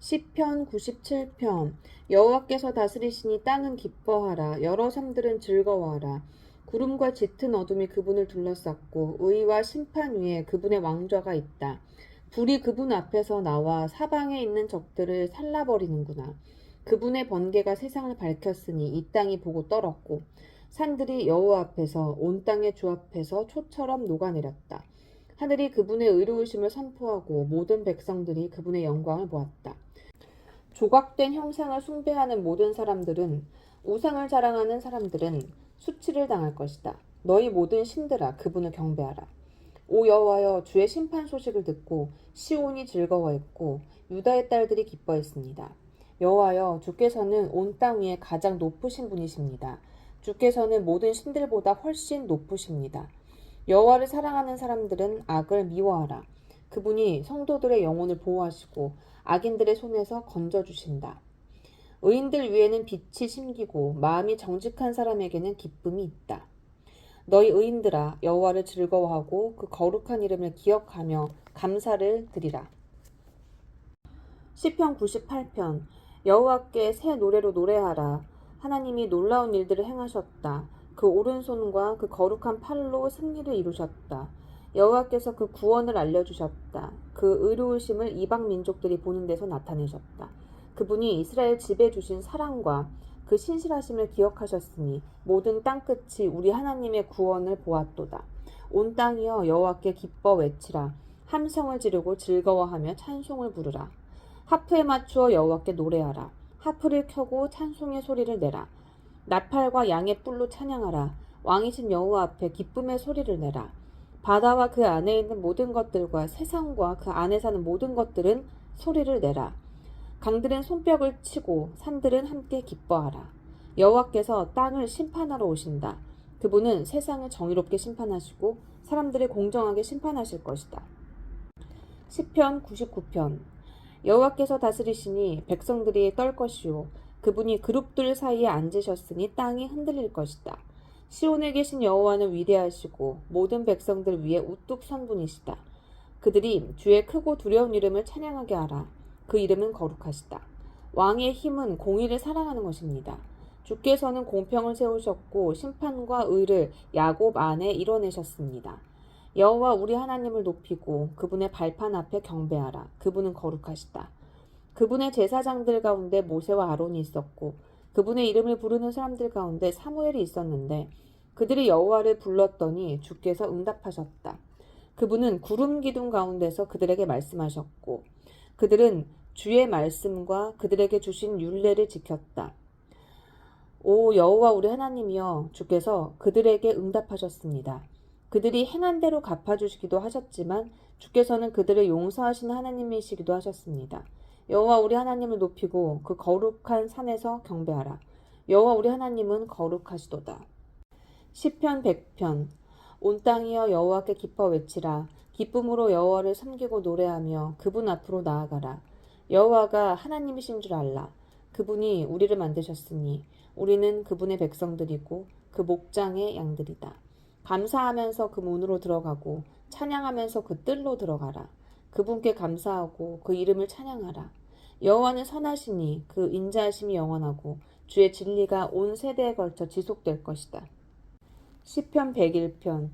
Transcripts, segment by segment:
시편 97편. 여호와께서 다스리시니 땅은 기뻐하라. 여러 섬들은 즐거워하라. 구름과 짙은 어둠이 그분을 둘러쌌고 의와 심판 위에 그분의 왕좌가 있다. 불이 그분 앞에서 나와 사방에 있는 적들을 살라버리는구나. 그분의 번개가 세상을 밝혔으니 이 땅이 보고 떨었고 산들이 여호와 앞에서 온 땅의 주 앞에서 초처럼 녹아내렸다. 하늘이 그분의 의로우심을 선포하고 모든 백성들이 그분의 영광을 보았다. 조각된 형상을 숭배하는 모든 사람들은, 우상을 자랑하는 사람들은 수치를 당할 것이다. 너희 모든 신들아 그분을 경배하라. 오 여호와여, 주의 심판 소식을 듣고 시온이 즐거워했고 유다의 딸들이 기뻐했습니다. 여호와여, 주께서는 온 땅 위에 가장 높으신 분이십니다. 주께서는 모든 신들보다 훨씬 높으십니다. 여호와를 사랑하는 사람들은 악을 미워하라. 그분이 성도들의 영혼을 보호하시고 악인들의 손에서 건져주신다. 의인들 위에는 빛이 심기고 마음이 정직한 사람에게는 기쁨이 있다. 너희 의인들아, 여호와를 즐거워하고 그 거룩한 이름을 기억하며 감사를 드리라. 시편 98편. 여호와께 새 노래로 노래하라. 하나님이 놀라운 일들을 행하셨다. 그 오른손과 그 거룩한 팔로 승리를 이루셨다. 여호와께서 그 구원을 알려주셨다. 그 의로우심을 이방 민족들이 보는 데서 나타내셨다. 그분이 이스라엘 집에 주신 사랑과 그 신실하심을 기억하셨으니 모든 땅끝이 우리 하나님의 구원을 보았도다. 온 땅이여 여호와께 기뻐 외치라. 함성을 지르고 즐거워하며 찬송을 부르라. 하프에 맞추어 여호와께 노래하라. 하프를 켜고 찬송의 소리를 내라. 나팔과 양의 뿔로 찬양하라. 왕이신 여호와 앞에 기쁨의 소리를 내라. 바다와 그 안에 있는 모든 것들과 세상과 그 안에 사는 모든 것들은 소리를 내라. 강들은 손뼉을 치고 산들은 함께 기뻐하라. 여호와께서 땅을 심판하러 오신다. 그분은 세상을 정의롭게 심판하시고 사람들을 공정하게 심판하실 것이다. 시편 99편. 여호와께서 다스리시니 백성들이 떨 것이요 그분이 그룹들 사이에 앉으셨으니 땅이 흔들릴 것이다. 시온에 계신 여호와는 위대하시고 모든 백성들 위에 우뚝 선 분이시다. 그들이 주의 크고 두려운 이름을 찬양하게 하라. 그 이름은 거룩하시다. 왕의 힘은 공의를 사랑하는 것입니다. 주께서는 공평을 세우셨고 심판과 의를 야곱 안에 이뤄내셨습니다. 여호와 우리 하나님을 높이고 그분의 발판 앞에 경배하라. 그분은 거룩하시다. 그분의 제사장들 가운데 모세와 아론이 있었고 그분의 이름을 부르는 사람들 가운데 사무엘이 있었는데 그들이 여호와를 불렀더니 주께서 응답하셨다. 그분은 구름 기둥 가운데서 그들에게 말씀하셨고 그들은 주의 말씀과 그들에게 주신 율례를 지켰다. 오 여호와 우리 하나님이여, 주께서 그들에게 응답하셨습니다. 그들이 행한 대로 갚아주시기도 하셨지만 주께서는 그들을 용서하시는 하나님이시기도 하셨습니다. 여호와 우리 하나님을 높이고 그 거룩한 산에서 경배하라. 여호와 우리 하나님은 거룩하시도다. 시편 100편. 온 땅이여 여호와께 기뻐 외치라. 기쁨으로 여호와를 섬기고 노래하며 그분 앞으로 나아가라. 여호와가 하나님이신 줄 알라. 그분이 우리를 만드셨으니 우리는 그분의 백성들이고 그 목장의 양들이다. 감사하면서 그 문으로 들어가고 찬양하면서 그 뜰로 들어가라. 그분께 감사하고 그 이름을 찬양하라. 여호와는 선하시니 그 인자하심이 영원하고 주의 진리가 온 세대에 걸쳐 지속될 것이다. 시편 101편.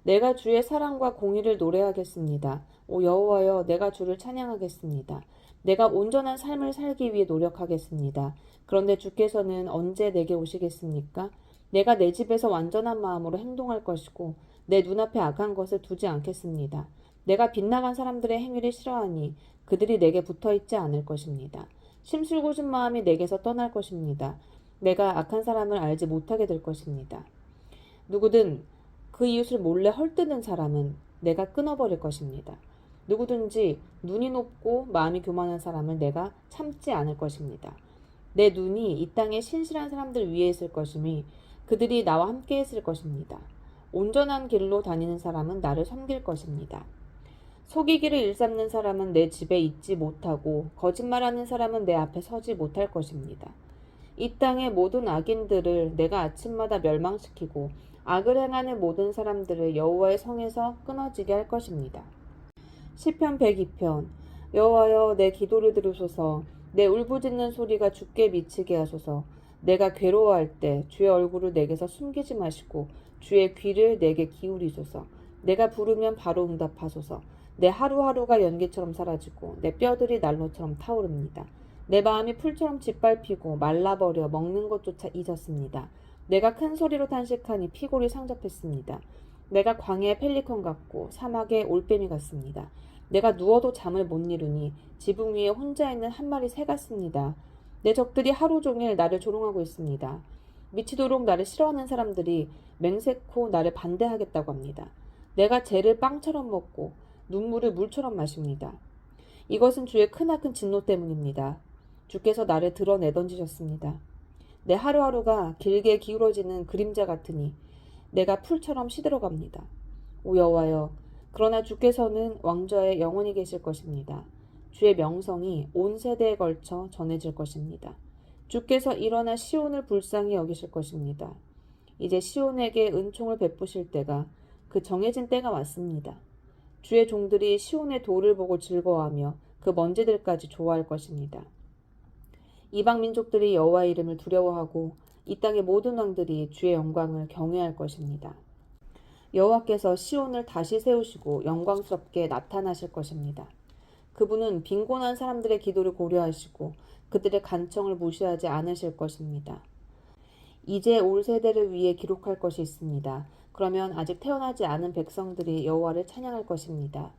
내가 주의 사랑과 공의를 노래하겠습니다. 오 여호와여, 내가 주를 찬양하겠습니다. 내가 온전한 삶을 살기 위해 노력하겠습니다. 그런데 주께서는 언제 내게 오시겠습니까? 내가 내 집에서 완전한 마음으로 행동할 것이고 내 눈앞에 악한 것을 두지 않겠습니다. 내가 빗나간 사람들의 행위를 싫어하니 그들이 내게 붙어있지 않을 것입니다. 심술궂은 마음이 내게서 떠날 것입니다. 내가 악한 사람을 알지 못하게 될 것입니다. 누구든 그 이웃을 몰래 헐뜯는 사람은 내가 끊어버릴 것입니다. 누구든지 눈이 높고 마음이 교만한 사람을 내가 참지 않을 것입니다. 내 눈이 이 땅에 신실한 사람들 위에 있을 것이니 그들이 나와 함께 있을 것입니다. 온전한 길로 다니는 사람은 나를 섬길 것입니다. 속이기를 일삼는 사람은 내 집에 있지 못하고 거짓말하는 사람은 내 앞에 서지 못할 것입니다. 이 땅의 모든 악인들을 내가 아침마다 멸망시키고 악을 행하는 모든 사람들을 여호와의 성에서 끊어지게 할 것입니다. 시편 102편. 여호와여, 내 기도를 들으소서. 내 울부짖는 소리가 주께 미치게 하소서. 내가 괴로워할 때 주의 얼굴을 내게서 숨기지 마시고 주의 귀를 내게 기울이소서. 내가 부르면 바로 응답하소서. 내 하루하루가 연기처럼 사라지고 내 뼈들이 난로처럼 타오릅니다. 내 마음이 풀처럼 짓밟히고 말라버려 먹는 것조차 잊었습니다. 내가 큰 소리로 탄식하니 피골이 상접했습니다. 내가 광야의 펠리컨 같고 사막의 올빼미 같습니다. 내가 누워도 잠을 못 이루니 지붕 위에 혼자 있는 한 마리 새 같습니다. 내 적들이 하루 종일 나를 조롱하고 있습니다. 미치도록 나를 싫어하는 사람들이 맹세코 나를 반대하겠다고 합니다. 내가 죄를 빵처럼 먹고 눈물을 물처럼 마십니다. 이것은 주의 크나큰 진노 때문입니다. 주께서 나를 드러내던지셨습니다. 내 하루하루가 길게 기울어지는 그림자 같으니 내가 풀처럼 시들어갑니다. 오 여호와여, 그러나 주께서는 왕좌에 영원히 계실 것입니다. 주의 명성이 온 세대에 걸쳐 전해질 것입니다. 주께서 일어나 시온을 불쌍히 여기실 것입니다. 이제 시온에게 은총을 베푸실 때가, 그 정해진 때가 왔습니다. 주의 종들이 시온의 돌을 보고 즐거워하며 그 먼지들까지 좋아할 것입니다. 이방 민족들이 여호와의 이름을 두려워하고 이 땅의 모든 왕들이 주의 영광을 경외할 것입니다. 여호와께서 시온을 다시 세우시고 영광스럽게 나타나실 것입니다. 그분은 빈곤한 사람들의 기도를 고려하시고 그들의 간청을 무시하지 않으실 것입니다. 이제 올 세대를 위해 기록할 것이 있습니다. 그러면 아직 태어나지 않은 백성들이 여호와를 찬양할 것입니다.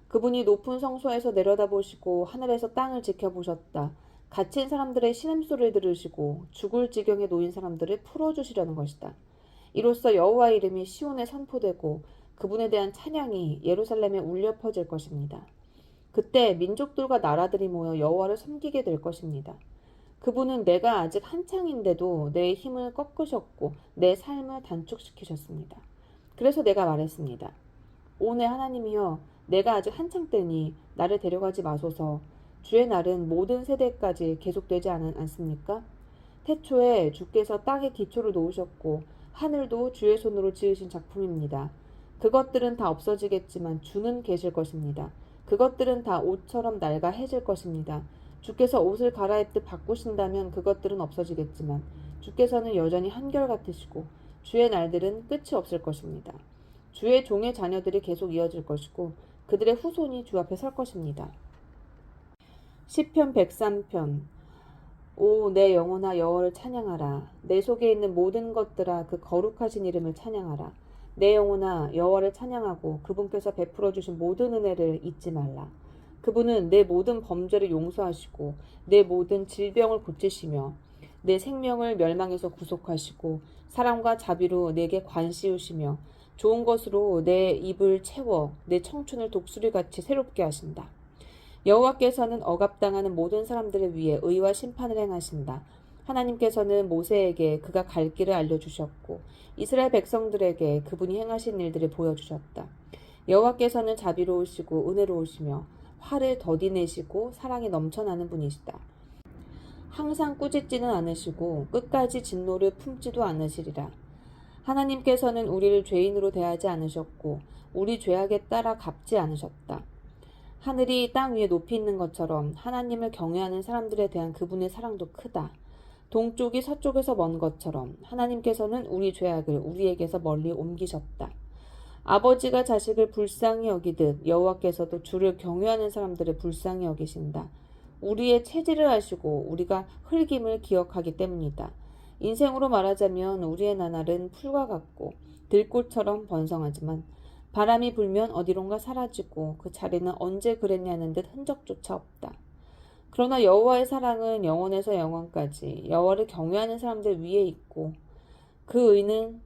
그분이 높은 성소에서 내려다보시고 하늘에서 땅을 지켜보셨다. 갇힌 사람들의 신음소리를 들으시고 죽을 지경에 놓인 사람들을 풀어주시려는 것이다. 이로써 여호와의 이름이 시온에 선포되고 그분에 대한 찬양이 예루살렘에 울려 퍼질 것입니다. 그때 민족들과 나라들이 모여 여호와를 섬기게 될 것입니다. 그분은 내가 아직 한창인데도 내 힘을 꺾으셨고 내 삶을 단축시키셨습니다. 그래서 내가 말했습니다. 오 내 하나님이여, 내가 아직 한창 때니 나를 데려가지 마소서. 주의 날은 모든 세대까지 계속되지 않습니까? 태초에 주께서 땅에 기초를 놓으셨고 하늘도 주의 손으로 지으신 작품입니다. 그것들은 다 없어지겠지만 주는 계실 것입니다. 그것들은 다 옷처럼 낡아 해질 것입니다. 주께서 옷을 갈아입듯 바꾸신다면 그것들은 없어지겠지만 주께서는 여전히 한결같으시고 주의 날들은 끝이 없을 것입니다. 주의 종의 자녀들이 계속 이어질 것이고 그들의 후손이 주 앞에 설 것입니다. 시편 103편. 오 내 영혼아, 여호와를 찬양하라. 내 속에 있는 모든 것들아, 그 거룩하신 이름을 찬양하라. 내 영혼아, 여호와를 찬양하고 그분께서 베풀어 주신 모든 은혜를 잊지 말라. 그분은 내 모든 범죄를 용서하시고 내 모든 질병을 고치시며 내 생명을 멸망에서 구속하시고 사랑과 자비로 내게 관씌우시며 좋은 것으로 내 입을 채워 내 청춘을 독수리같이 새롭게 하신다. 여호와께서는 억압당하는 모든 사람들을 위해 의와 심판을 행하신다. 하나님께서는 모세에게 그가 갈 길을 알려주셨고 이스라엘 백성들에게 그분이 행하신 일들을 보여주셨다. 여호와께서는 자비로우시고 은혜로우시며 화를 더디내시고 사랑이 넘쳐나는 분이시다. 항상 꾸짖지는 않으시고 끝까지 진노를 품지도 않으시리라. 하나님께서는 우리를 죄인으로 대하지 않으셨고 우리 죄악에 따라 갚지 않으셨다. 하늘이 땅 위에 높이 있는 것처럼 하나님을 경외하는 사람들에 대한 그분의 사랑도 크다. 동쪽이 서쪽에서 먼 것처럼 하나님께서는 우리 죄악을 우리에게서 멀리 옮기셨다. 아버지가 자식을 불쌍히 여기듯 여호와께서도 주를 경외하는 사람들을 불쌍히 여기신다. 우리의 체질을 아시고 우리가 흙임을 기억하기 때문이다. 인생으로 말하자면 우리의 나날은 풀과 같고 들꽃처럼 번성하지만 바람이 불면 어디론가 사라지고 그 자리는 언제 그랬냐는 듯 흔적조차 없다. 그러나 여호와의 사랑은 영원에서 영원까지 여호와를 경외하는 사람들 위에 있고 그 의는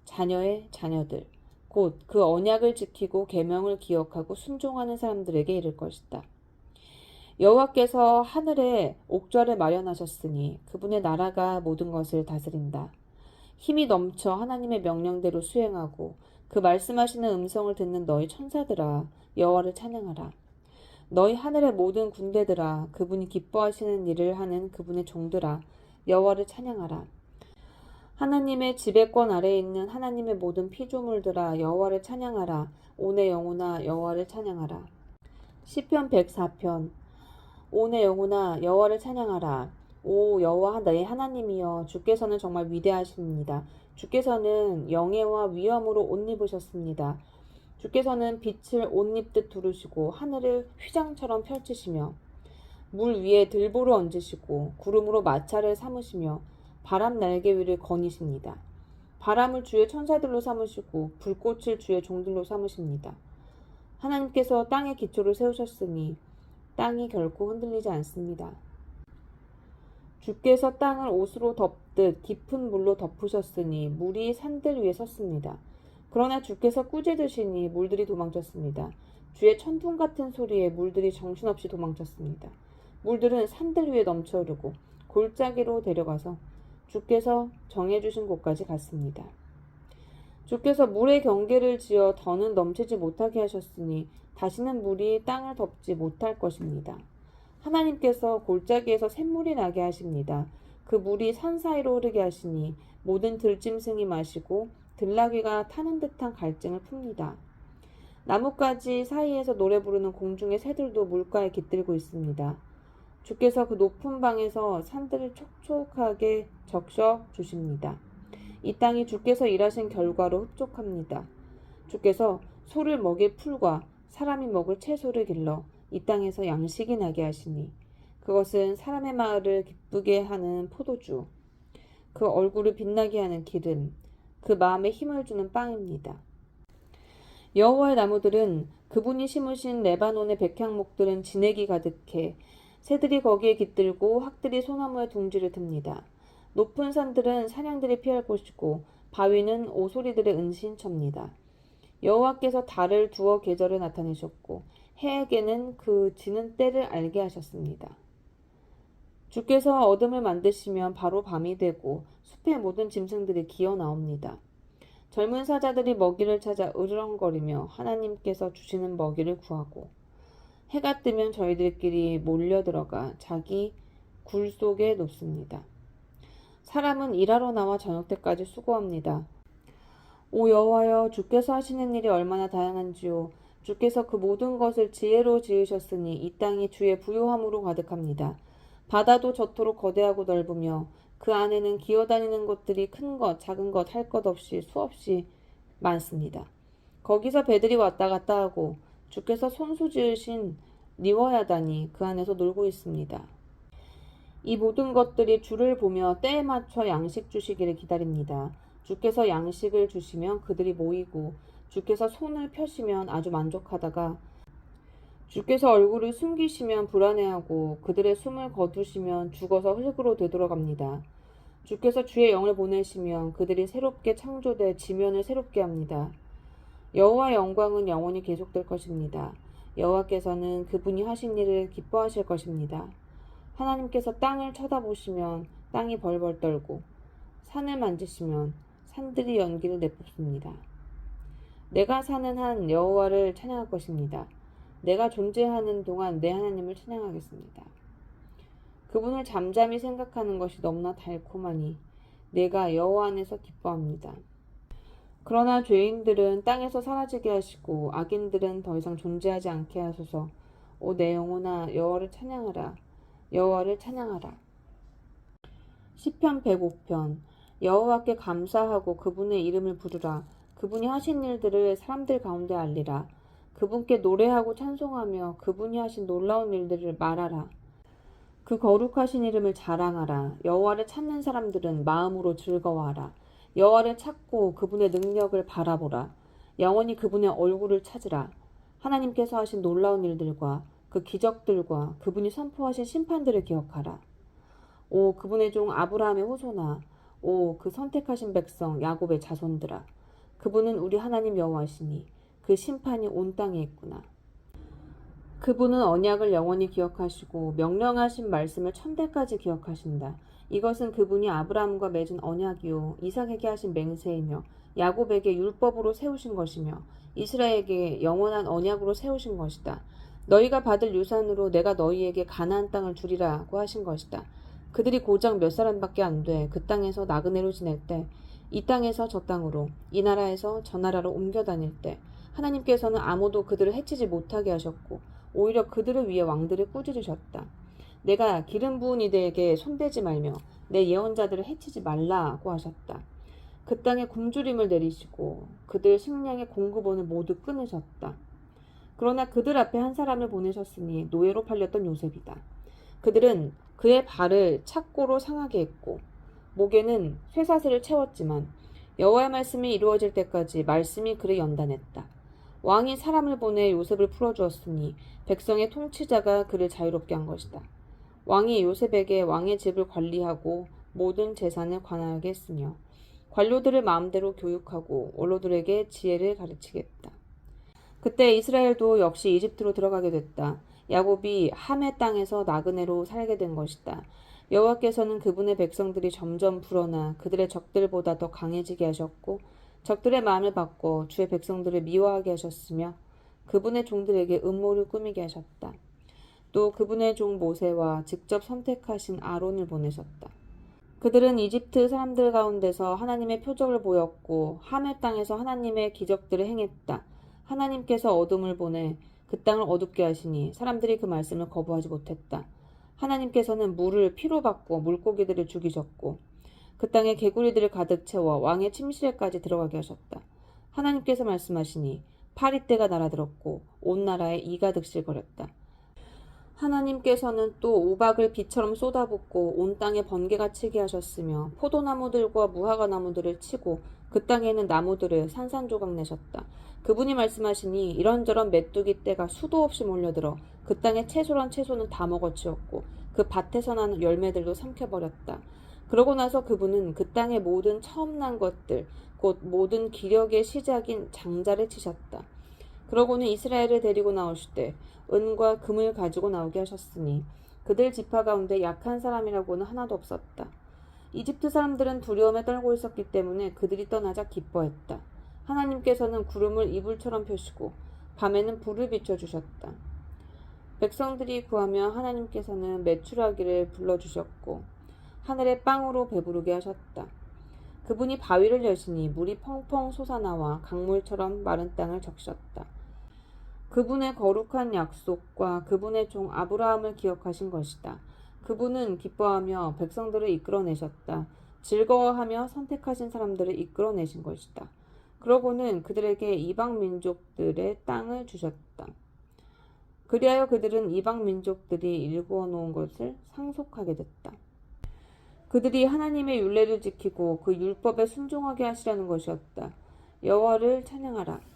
자녀의 자녀들 곧 그 언약을 지키고 계명을 기억하고 순종하는 사람들에게 이를 것이다. 여호와께서 하늘에 옥좌를 마련하셨으니 그분의 나라가 모든 것을 다스린다. 힘이 넘쳐 하나님의 명령대로 수행하고 그 말씀하시는 음성을 듣는 너희 천사들아, 여호와를 찬양하라. 너희 하늘의 모든 군대들아, 그분이 기뻐하시는 일을 하는 그분의 종들아, 여호와를 찬양하라. 하나님의 지배권 아래에 있는 하나님의 모든 피조물들아, 여호와를 찬양하라. 오 내 영혼아, 여호와를 찬양하라. 시편 104편. 오 내 영혼아 여호와를 찬양하라. 오 여호와 내 하나님이여 주께서는 정말 위대하십니다. 주께서는 영예와 위엄으로 옷 입으셨습니다. 주께서는 빛을 옷 입듯 두르시고 하늘을 휘장처럼 펼치시며 물 위에 들보를 얹으시고 구름으로 마차를 삼으시며 바람 날개 위를 거니십니다. 바람을 주의 천사들로 삼으시고 불꽃을 주의 종들로 삼으십니다. 하나님께서 땅의 기초를 세우셨으니 땅이 결코 흔들리지 않습니다. 주께서 땅을 옷으로 덮듯 깊은 물로 덮으셨으니 물이 산들 위에 섰습니다. 그러나 주께서 꾸짖으시니 물들이 도망쳤습니다. 주의 천둥 같은 소리에 물들이 정신없이 도망쳤습니다. 물들은 산들 위에 넘쳐 흐르고 골짜기로 데려가서 주께서 정해주신 곳까지 갔습니다. 주께서 물의 경계를 지어 더는 넘치지 못하게 하셨으니 다시는 물이 땅을 덮지 못할 것입니다. 하나님께서 골짜기에서 샘물이 나게 하십니다. 그 물이 산 사이로 흐르게 하시니 모든 들짐승이 마시고 들나귀가 타는 듯한 갈증을 풉니다. 나뭇가지 사이에서 노래 부르는 공중의 새들도 물가에 깃들고 있습니다. 주께서 그 높은 방에서 산들을 촉촉하게 적셔 주십니다. 이 땅이 주께서 일하신 결과로 흡족합니다. 주께서 소를 먹일 풀과 사람이 먹을 채소를 길러 이 땅에서 양식이 나게 하시니 그것은 사람의 마을을 기쁘게 하는 포도주, 그 얼굴을 빛나게 하는 기름, 그 마음에 힘을 주는 빵입니다. 여호와의 나무들은 그분이 심으신 레바논의 백향목들은 진액이 가득해 새들이 거기에 깃들고 학들이 소나무의 둥지를 듭니다. 높은 산들은 사냥들이 피할 곳이고 바위는 오소리들의 은신처입니다. 여호와께서 달을 두어 계절을 나타내셨고 해에게는 그 지는 때를 알게 하셨습니다. 주께서 어둠을 만드시면 바로 밤이 되고 숲의 모든 짐승들이 기어 나옵니다. 젊은 사자들이 먹이를 찾아 으르렁거리며 하나님께서 주시는 먹이를 구하고 해가 뜨면 저희들끼리 몰려들어가 자기 굴 속에 눕습니다. 사람은 일하러 나와 저녁 때까지 수고합니다. 오 여호와여 주께서 하시는 일이 얼마나 다양한지요. 주께서 그 모든 것을 지혜로 지으셨으니 이 땅이 주의 부요함으로 가득합니다. 바다도 저토록 거대하고 넓으며 그 안에는 기어다니는 것들이 큰 것, 작은 것, 할 것 없이 수없이 많습니다. 거기서 배들이 왔다 갔다 하고 주께서 손수 지으신 리워야단이 그 안에서 놀고 있습니다. 이 모든 것들이 주를 보며 때에 맞춰 양식 주시기를 기다립니다. 주께서 양식을 주시면 그들이 모이고 주께서 손을 펴시면 아주 만족하다가 주께서 얼굴을 숨기시면 불안해하고 그들의 숨을 거두시면 죽어서 흙으로 되돌아갑니다. 주께서 주의 영을 보내시면 그들이 새롭게 창조돼 지면을 새롭게 합니다. 여호와의 영광은 영원히 계속될 것입니다. 여호와께서는 그분이 하신 일을 기뻐하실 것입니다. 하나님께서 땅을 쳐다보시면 땅이 벌벌 떨고 산을 만지시면 산들이 연기를 내뿜습니다. 내가 사는 한 여호와를 찬양할 것입니다. 내가 존재하는 동안 내 하나님을 찬양하겠습니다. 그분을 잠잠히 생각하는 것이 너무나 달콤하니 내가 여호와 안에서 기뻐합니다. 그러나 죄인들은 땅에서 사라지게 하시고 악인들은 더 이상 존재하지 않게 하소서. 오 내 영혼아 여호와를 찬양하라. 여호와를 찬양하라. 시편 105편. 여호와께 감사하고 그분의 이름을 부르라. 그분이 하신 일들을 사람들 가운데 알리라. 그분께 노래하고 찬송하며 그분이 하신 놀라운 일들을 말하라. 그 거룩하신 이름을 자랑하라. 여호와를 찾는 사람들은 마음으로 즐거워하라. 여호와를 찾고 그분의 능력을 바라보라. 영원히 그분의 얼굴을 찾으라. 하나님께서 하신 놀라운 일들과 그 기적들과 그분이 선포하신 심판들을 기억하라. 오 그분의 종 아브라함의 후손아, 오 그 선택하신 백성 야곱의 자손들아. 그분은 우리 하나님 여호와시니 그 심판이 온 땅에 있구나. 그분은 언약을 영원히 기억하시고 명령하신 말씀을 천대까지 기억하신다. 이것은 그분이 아브라함과 맺은 언약이요 이삭에게 하신 맹세이며 야곱에게 율법으로 세우신 것이며 이스라엘에게 영원한 언약으로 세우신 것이다. 너희가 받을 유산으로 내가 너희에게 가나안 땅을 주리라고 하신 것이다. 그들이 고작 몇 사람밖에 안 돼 그 땅에서 나그네로 지낼 때 이 땅에서 저 땅으로 이 나라에서 저 나라로 옮겨 다닐 때 하나님께서는 아무도 그들을 해치지 못하게 하셨고 오히려 그들을 위해 왕들을 꾸짖으셨다. 내가 기름 부은 이들에게 손대지 말며 내 예언자들을 해치지 말라고 하셨다. 그 땅에 굶주림을 내리시고 그들 식량의 공급원을 모두 끊으셨다. 그러나 그들 앞에 한 사람을 보내셨으니 노예로 팔렸던 요셉이다. 그들은 그의 발을 착고로 상하게 했고 목에는 쇠사슬을 채웠지만 여호와의 말씀이 이루어질 때까지 말씀이 그를 연단했다. 왕이 사람을 보내 요셉을 풀어주었으니 백성의 통치자가 그를 자유롭게 한 것이다. 왕이 요셉에게 왕의 집을 관리하고 모든 재산을 관할하게 했으며 관료들을 마음대로 교육하고 원로들에게 지혜를 가르치겠다. 그때 이스라엘도 역시 이집트로 들어가게 됐다. 야곱이 함의 땅에서 나그네로 살게 된 것이다. 여호와께서는 그분의 백성들이 점점 불어나 그들의 적들보다 더 강해지게 하셨고 적들의 마음을 바꿔 주의 백성들을 미워하게 하셨으며 그분의 종들에게 음모를 꾸미게 하셨다. 또 그분의 종 모세와 직접 선택하신 아론을 보내셨다. 그들은 이집트 사람들 가운데서 하나님의 표적을 보였고 함의 땅에서 하나님의 기적들을 행했다. 하나님께서 어둠을 보내 그 땅을 어둡게 하시니 사람들이 그 말씀을 거부하지 못했다. 하나님께서는 물을 피로 바꿔 물고기들을 죽이셨고 그 땅에 개구리들을 가득 채워 왕의 침실에까지 들어가게 하셨다. 하나님께서 말씀하시니 파리떼가 날아들었고 온 나라에 이가 득실거렸다. 하나님께서는 또 우박을 비처럼 쏟아붓고 온 땅에 번개가 치게 하셨으며 포도나무들과 무화과 나무들을 치고 그 땅에 있는 나무들을 산산조각 내셨다. 그분이 말씀하시니 이런저런 메뚜기 떼가 수도 없이 몰려들어 그 땅의 채소란 채소는 다 먹어치웠고 그 밭에서 나는 열매들도 삼켜버렸다. 그러고 나서 그분은 그 땅의 모든 처음 난 것들 곧 모든 기력의 시작인 장자를 치셨다. 그러고는 이스라엘을 데리고 나오실 때 은과 금을 가지고 나오게 하셨으니 그들 지파 가운데 약한 사람이라고는 하나도 없었다. 이집트 사람들은 두려움에 떨고 있었기 때문에 그들이 떠나자 기뻐했다. 하나님께서는 구름을 이불처럼 펴시고 밤에는 불을 비춰주셨다. 백성들이 구하며 하나님께서는 메추라기를 불러주셨고 하늘의 빵으로 배부르게 하셨다. 그분이 바위를 여시니 물이 펑펑 솟아나와 강물처럼 마른 땅을 적셨다. 그분의 거룩한 약속과 그분의 종 아브라함을 기억하신 것이다. 그분은 기뻐하며 백성들을 이끌어내셨다. 즐거워하며 선택하신 사람들을 이끌어내신 것이다. 그러고는 그들에게 이방 민족들의 땅을 주셨다. 그리하여 그들은 이방 민족들이 일구어 놓은 것을 상속하게 됐다. 그들이 하나님의 율례를 지키고 그 율법에 순종하게 하시려는 것이었다. 여호와를 찬양하라.